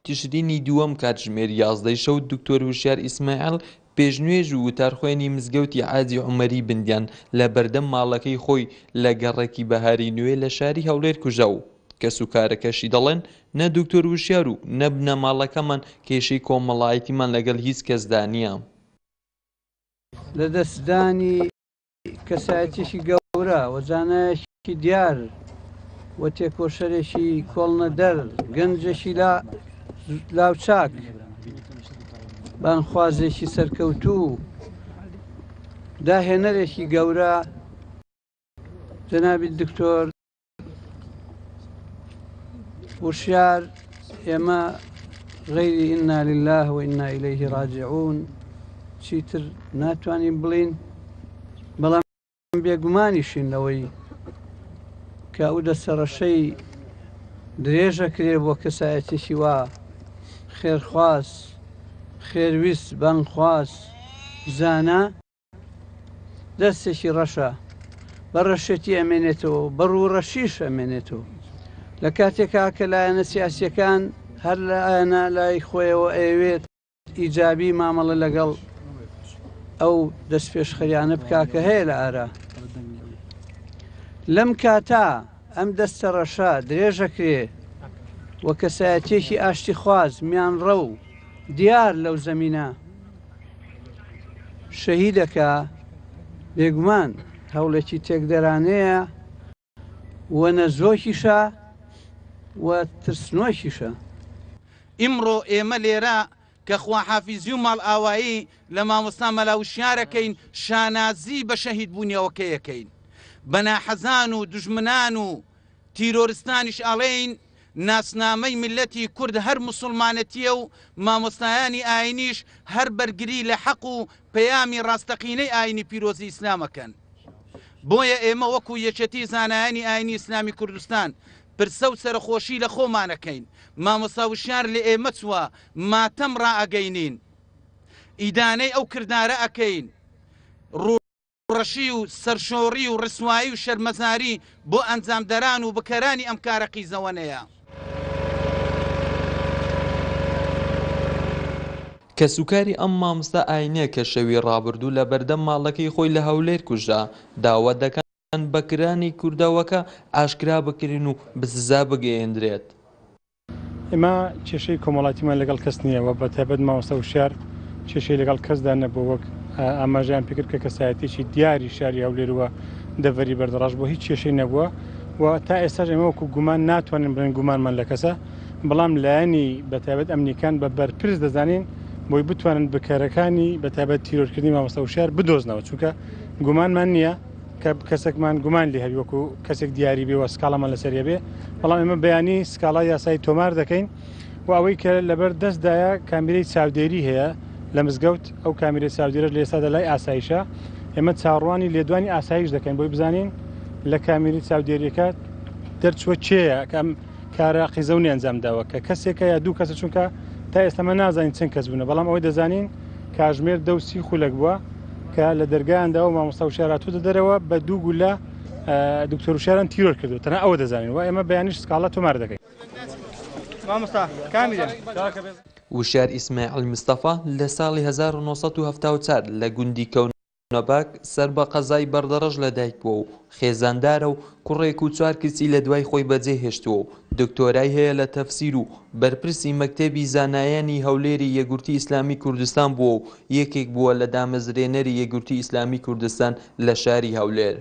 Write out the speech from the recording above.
تشرینی دووەم کاتژمێر 11 شەو دکتۆر وشیار ئیسماعیل پێشنوێژ و وتارخوێنی مزگەوتی حاجی عومەری بندیان لە بەردەم ماڵەکەی خۆی لە گەڕێکی بەهاری نوێ لە شاری هەولێر کوژە و کەسوکارەکەشی دەڵێن نە دکتۆر وشیار و نە بنەماڵەکەمان کێشەی کۆمەڵایەتیمان لەگەڵ هیچ کەسدا نییە. لە دەستدانی کەسایەتیشی گەورە وەزانایەکی دیار و تێکۆشەرێکی کۆڵنە دەر گەنجێکی لاوچاک بانخوازێکی سەرکەوتوو داهێنەرێکی گەورە جەنابی دکتۆر وشیار ئێمە غەیری ئینا لله و ئینا ئیلەیه ڕاجعون چیتر ناتوانین بڵین، بەڵام بێگومانیشین لەوەی کە ئەو دەسەڕەشەی درێژە کرێ بۆ کەسایەتێکی وا خێرخواز خێرویست بانخواز زانا دەستێکی ڕەشە بە ڕەشێتی ئەمێنێتەوە بە ڕووڕەشیش ئەمێنێتەوە لە کاتێکا کە لایەنە سیاسیەکان هەر لایەنە لای خۆیەوە ئەوێت ئیجابی مامەڵە لەگەڵ ئەو دەست پێشخەریانە بکا کە هەیە لە ئارا. لەم کاتا ئەم دەستە ڕەشە درێژەکرێ وە کەسایەتێکی ئاشتی خواز میان ڕە و دیار لەو زەمینە شەهیدەکە بێگومان هەوڵێکی تێکدەرانەیە وە نەزۆکیشە وە ترسنۆکیشە. ئیمڕۆ ئێمە لێرە کە خواحافیزی و ماڵ ئاوایی لە مامۆستا مەلا وشیارەکەین شانازی بە شەهید بوونیەوەکەیەکەین بە ناحەزان و دوژمنان و تیرۆرستانیش ئەڵێین ناسنامەی ملەتی کورد هەر موسڵمانەتیە و مامۆستایانی ئاینیش هەر بەرگری لە حەق و پەیامی ڕاستەقینەی ئاینی پیرۆزی ئیسلامەکەن. بۆیە ئێمە وەکو یەکێتی زانایانی ئاینی ئیسلامی کوردستان پرسە و سەرخۆشی لە خۆمانەکەین. مامۆستا وشیار لە ئێمە چووە ماتەم ڕائەگەینین، ئیدانەی ئەو کردارە ئەکەین، ڕەشی و سەرشۆڕی و ڕسوایی و شەرمەزاری بۆ ئەنجامدەران و بکەرانی ئەم کارە قیزەوەنەیە. کەسوکاری ئەم مامۆستا ئاینیە کە شەوی ڕابردوو لە بەردەم ماڵەکەی خۆی لە هەولێر کوژا داوا دەکەن بەکرانی کوردەوەکە ئاشکرا بکرێن و بسزا بگەیەندرێت. ئێمە کێشەی کۆمەڵاتیمان لەگەڵ کەس نییەوە بە تایبەت مامۆستا وشیار کێشەی لەگەڵ کەسدا نەبوو وەک ئاماژیان پێکرد کە کەسایەتێکی دیاری شاری هەولێرەوە دەڤەری بەردەڕاش بۆ هیچ کێشەی نەبووە و تا ئێستاش ئێمە وەکو گومان ناتوانین بڵێن گومانمان لە کەسە، بەڵام لایەنی بە تایبەت ئەمنیەکان بە بەرپرس دەزانین بۆی بتوانن بکارەکانی بە تایبەت تیرۆرکردنی مامۆستا وشیار بدۆزنەوە، چونکە گومانمان نییە کە کەسێکمان گومان لێ هەبی وەکو کەسێک دیاری بێ و سکاڵەمان لەسەریە بێ، بەڵام ئێمە بەیانی سکاڵای یاسایی تۆمار دەکەین و ئەوەی کە لەبەر دەستدایە کامیرەی چاودێری هەیە لە مزگەوت، ئەو کامیرەی چاودێرە لە ئێستادا لای ئاسایشە، ئێمە چاڕوانی لێدوانی ئاسایش دەکەین بۆی بزانین لە کامیری چاودێریەکە دەرچوە چێیە کە ئەم کارە قیزەونی ئەنجام داوە کە کەسێکە یا دوو کەسە، چونکە تا ئێستەمە نازانین چەند کەس بوونە، بەڵام ئەوەی دەزانین کاژمێر 30 خولەک بووە کە لە دەرگایاندا و مامۆستا وشیار هاتووە دەرەوە بە 2 گولە دکتۆر وشیاران تیرۆر کردو، تەنها ئەوە دەزانین و ئێمە بەیانیش سکاڵە تۆمار دەکەین. مامۆستا کامیرە وشیار ئیسماعیل مستەفا لە ساڵی 1974 لە گوندی کەونەباک سەر بە قەزای بەردەڕەژ لەدایک بووە و خێزاندارە و کوڕێک و 4 کچی لە دوای خۆی بەجێ هێشتووە و دکتۆرای هەیە لە تەفسیر و بەرپرسی مەکتەبی زانایانی هەولێری یەکگورتی ئیسلامی کوردستان بووە و یەکێک بووە لە دامەزرێنەری یەکگورتی ئیسلامی کوردستان لە شاری هەولێر.